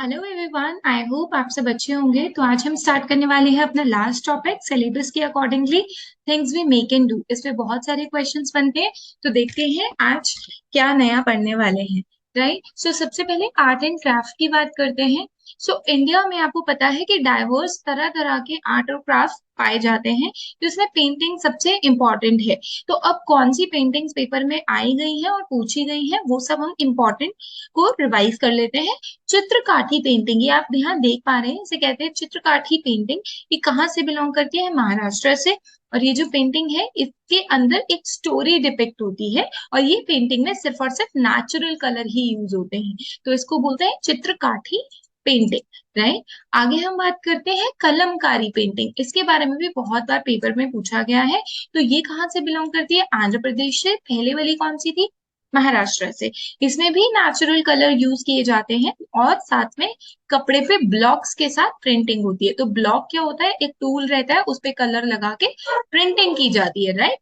Hello everyone, I hope आप सब अच्छे होंगे। तो आज हम स्टार्ट करने वाले हैं अपना लास्ट टॉपिक सिलेबस के accordingly things we make and do. इसमें बहुत सारे क्वेश्चंस बनते हैं, तो देखते हैं आज क्या नया पढ़ने वाले हैं। राइट, सो सबसे पहले आर्ट एंड क्राफ्ट की बात करते हैं। सो इंडिया में आपको पता है कि डाइवर्स तरह तरह के आर्ट और क्राफ्ट पाए जाते हैं, तो इसमें पेंटिंग सबसे इम्पोर्टेंट है। तो अब कौन सी पेंटिंग्स पेपर में आई गई हैं और पूछी गई हैं, वो सब हम इम्पोर्टेंट को रिवाइज कर लेते हैं। चित्रकाठी पेंटिंग, ये आप यहाँ देख पा रहे हैं, इसे कहते हैं चित्रकाठी पेंटिंग। ये कहाँ से बिलोंग करती है? महाराष्ट्र से। और ये जो पेंटिंग है, इसके अंदर एक स्टोरी डिपिक्ट होती है, और ये पेंटिंग में सिर्फ और सिर्फ नेचुरल कलर ही यूज होते हैं, तो इसको बोलते हैं चित्रकाठी पेंटिंग। राइट, आगे हम बात करते हैं कलमकारी पेंटिंग। इसके बारे में भी बहुत बार पेपर में पूछा गया है। तो ये कहाँ से बिलोंग करती है? आंध्र प्रदेश से। पहले वाली कौन सी थी? महाराष्ट्र से। इसमें भी नेचुरल कलर यूज किए जाते हैं, और साथ में कपड़े पे ब्लॉक्स के साथ प्रिंटिंग होती है। तो ब्लॉक क्या होता है? एक टूल रहता है, उस पे कलर लगा के प्रिंटिंग की जाती है। राइट,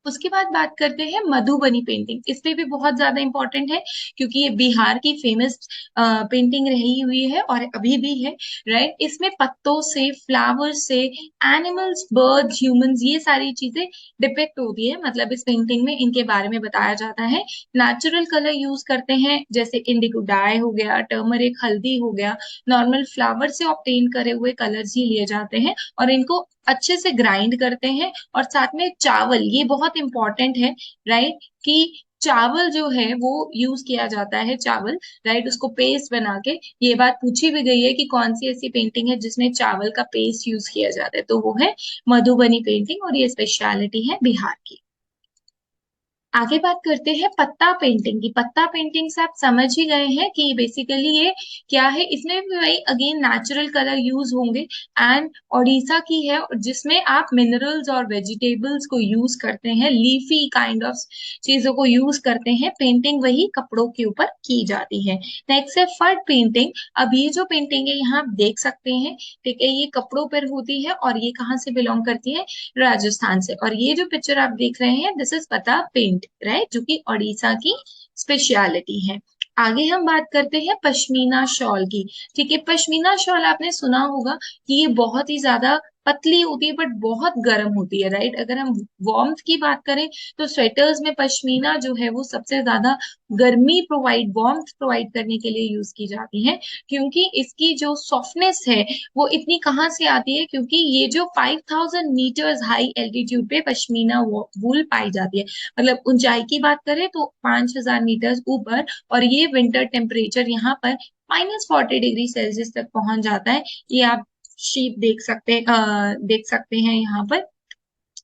उसके बाद बात करते हैं मधुबनी पेंटिंग। इस पे भी बहुत ज्यादा इंपॉर्टेंट है, क्योंकि ये बिहार की फेमस पेंटिंग रही हुई है और अभी भी है। राइट, इसमें पत्तों से, फ्लावर्स से, एनिमल्स, बर्ड्स, ह्यूमंस, ये सारी चीजें डिपिक्ट होती है। मतलब इस पेंटिंग में इनके बारे में बताया जाता है। नेचुरल कलर यूज करते हैं, जैसे इंडिगो डाई हो गया, टर्मरिक, हल्दी हो गया। नॉर्मल फ्लावर से ऑब्टेन करे हुए कलर्स ही लिए जाते हैं, और इनको अच्छे से ग्राइंड करते हैं। और साथ में चावल, ये बहुत इंपॉर्टेंट है। राइट, कि चावल जो है वो यूज किया जाता है, चावल। राइट, उसको पेस्ट बना के। ये बात पूछी भी गई है कि कौन सी ऐसी पेंटिंग है जिसमें चावल का पेस्ट यूज किया जाता है, तो वो है मधुबनी पेंटिंग, और ये स्पेशलिटी है बिहार की। आगे बात करते हैं पत्ता पेंटिंग की। पत्ता पेंटिंग से आप समझ ही गए हैं कि बेसिकली ये क्या है। इसमें भी वही अगेन नेचुरल कलर यूज होंगे, एंड ओडिशा की है, और जिसमें आप मिनरल्स और वेजिटेबल्स को यूज करते हैं, लीफी काइंड ऑफ चीजों को यूज करते हैं। पेंटिंग वही कपड़ों के ऊपर की जाती है। नेक्स्ट है फर्ट पेंटिंग। अब ये जो पेंटिंग है, यहाँ आप देख सकते हैं, ठीक है, ये कपड़ों पर होती है, और ये कहाँ से बिलोंग करती है? राजस्थान से। और ये जो पिक्चर आप देख रहे हैं, दिस इज पता पेंट। राइट, जो कि उड़ीसा की स्पेशलिटी है। आगे हम बात करते हैं पश्मीना शॉल की। ठीक है, पश्मीना शॉल आपने सुना होगा कि ये बहुत ही ज्यादा पतली होती है, बट बहुत गर्म होती है। राइट, अगर हम वार्मथ की बात करें, तो स्वेटर्स में पश्मीना जो है वो सबसे ज्यादा गर्मी प्रोवाइड, वार्मथ प्रोवाइड करने के लिए यूज की जाती है। क्योंकि इसकी जो सॉफ्टनेस है, वो इतनी कहाँ से आती है? क्योंकि ये जो 5000 मीटर्स हाई एल्टीट्यूड पे पश्मीना वूल पाई जाती है। मतलब ऊंचाई की बात करें तो 5000 मीटर्स ऊपर, और ये विंटर टेम्परेचर यहाँ पर -40 डिग्री सेल्सियस तक पहुंच जाता है। ये आप शीप देख सकते हैं यहाँ पर।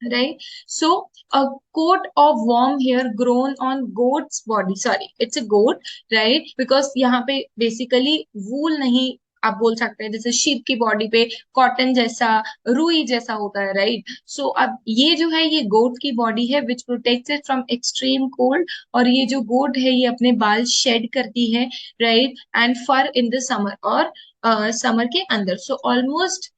Right, so a coat of warm hair grown on goat's body, sorry it's a goat, right, because यहाँ पे बेसिकली वूल नहीं, आप बोल सकते हैं जैसे शीप की बॉडी पे कॉटन जैसा, रुई जैसा होता है। राइट, सो अब ये जो है, ये गोट की बॉडी है which protects it from extreme cold. और ये जो गोट है, ये अपने बाल शेड करती है। Right, and fur in the summer, और समर के अंदर। सो ऑलमोस्ट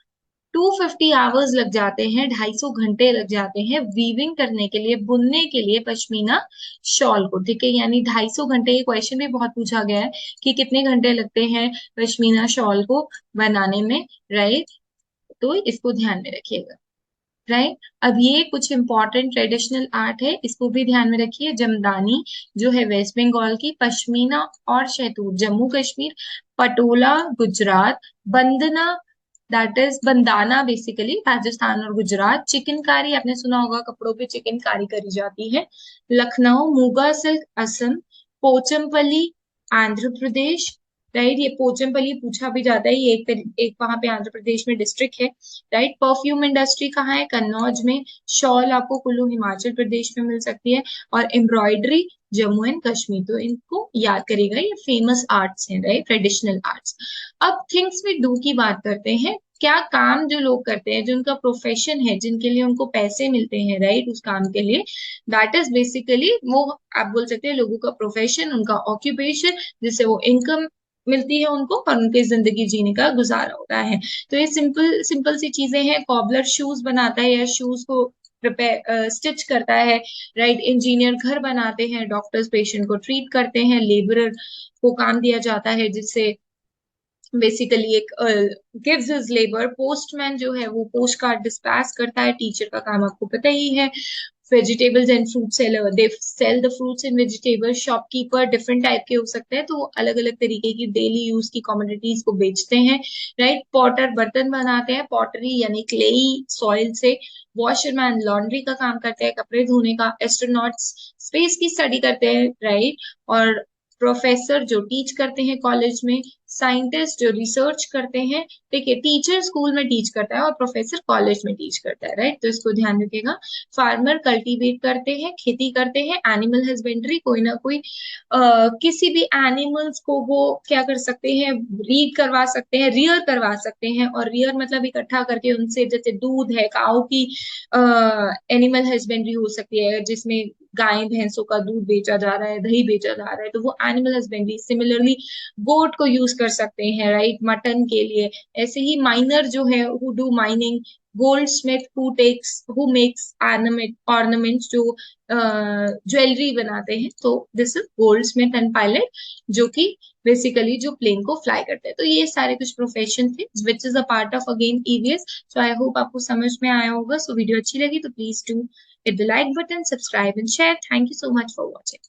250 आवर्स लग जाते हैं, 250 घंटे लग जाते हैं वीविंग करने के लिए, बुनने के लिए पश्मीना शॉल को। ठीक है, यानी 250 घंटे। ये क्वेश्चन भी बहुत पूछा गया है कि कितने घंटे लगते हैं पश्मीना शॉल को बनाने में। राइट, तो इसको ध्यान में रखिएगा। राइट, अब ये कुछ इंपॉर्टेंट ट्रेडिशनल आर्ट है, इसको भी ध्यान में रखिए। जमदानी जो है वेस्ट बंगाल की, पश्मीना और शहतूत Jammu Kashmir, patola Gujarat, bandhani that is bandana basically Rajasthan और गुजरात, चिकनकारी आपने सुना होगा, कपड़ों पे चिकनकारी करी जाती है, लखनऊ, मुगा सिल्क असम, पोचमपल्ली आंध्र प्रदेश। राइट, ये पोचमपल्ली पूछा भी जाता है, ये एक वहां पे आंध्र प्रदेश में डिस्ट्रिक्ट है। राइट, परफ्यूम इंडस्ट्री कहाँ है? कन्नौज में। शॉल आपको कुल्लू हिमाचल प्रदेश में मिल सकती है, और एम्ब्रॉयडरी जम्मू एंड कश्मीर। तो इनको याद करेगा, ये फेमस आर्ट्स हैं। Right, traditional arts. अब थिंग्स वी डू की बात करते हैं। क्या काम जो लोग करते हैं, जो उनका प्रोफेशन है, जिनके लिए उनको पैसे मिलते हैं, राइट, उस काम के लिए, दैट इज बेसिकली वो, आप बोल सकते हैं लोगों का प्रोफेशन, उनका ऑक्यूपेशन, जिससे वो इनकम मिलती है उनको, और उनकी जिंदगी जीने का गुजारा होता है। तो ये सिंपल सिंपल सी चीजें हैं। कॉबलर शूज बनाता है, या शूज को प्रिपेयर स्टिच करता है। राइट, इंजीनियर घर बनाते हैं, डॉक्टर्स पेशेंट को ट्रीट करते हैं, लेबरर को काम दिया जाता है जिससे बेसिकली एक गिव्स हिज लेबर। पोस्टमैन जो है वो पोस्ट कार्ड डिस्पैच करता है। टीचर का काम आपको पता ही है। Vegetables and fruit seller, they sell the fruits and vegetables. Shopkeeper different type के हो सकते हैं, तो वो अलग अलग तरीके की डेली यूज की कमोडिटीज को बेचते हैं, राइट। पॉटर बर्तन बनाते हैं, पॉटरी यानी क्लेई सॉइल से। वॉशरमैन लॉन्ड्री का काम करते हैं, कपड़े धोने का। एस्ट्रोनॉट्स स्पेस की स्टडी करते हैं, राइट। और प्रोफेसर जो टीच करते हैं कॉलेज में। साइंटिस्ट जो रिसर्च करते हैं। देखिए, टीचर स्कूल में टीच करता है और प्रोफेसर कॉलेज में टीच करता है, राइट, तो इसको ध्यान रखिएगा। फार्मर कल्टीवेट करते हैं, खेती करते हैं। एनिमल हस्बेंड्री, कोई ना कोई किसी भी एनिमल्स को वो क्या कर सकते हैं, रीड करवा सकते हैं, रियर करवा सकते हैं। और रियर मतलब इकट्ठा करके उनसे, जैसे दूध है, काऊ की एनिमल हस्बेंड्री हो सकती है, जिसमें गाय भैंसों का दूध बेचा जा रहा है, दही बेचा जा रहा है, तो वो एनिमल हस्बेंड्री। सिमिलरली गोट को यूज कर सकते हैं, राइट, मटन के लिए। ऐसे ही माइनर जो है, who do mining. Gold Smith who makes ornaments, जो ज्वेलरी बनाते हैं, तो this is gold Smith and pilot, जो कि बेसिकली जो प्लेन को फ्लाई करते हैं। तो ये सारे कुछ प्रोफेशन थे which is a part of again EVS. So I hope आपको समझ में आया होगा। सो वीडियो अच्छी लगी तो please do hit the like button, subscribe and share. Thank you so much for watching.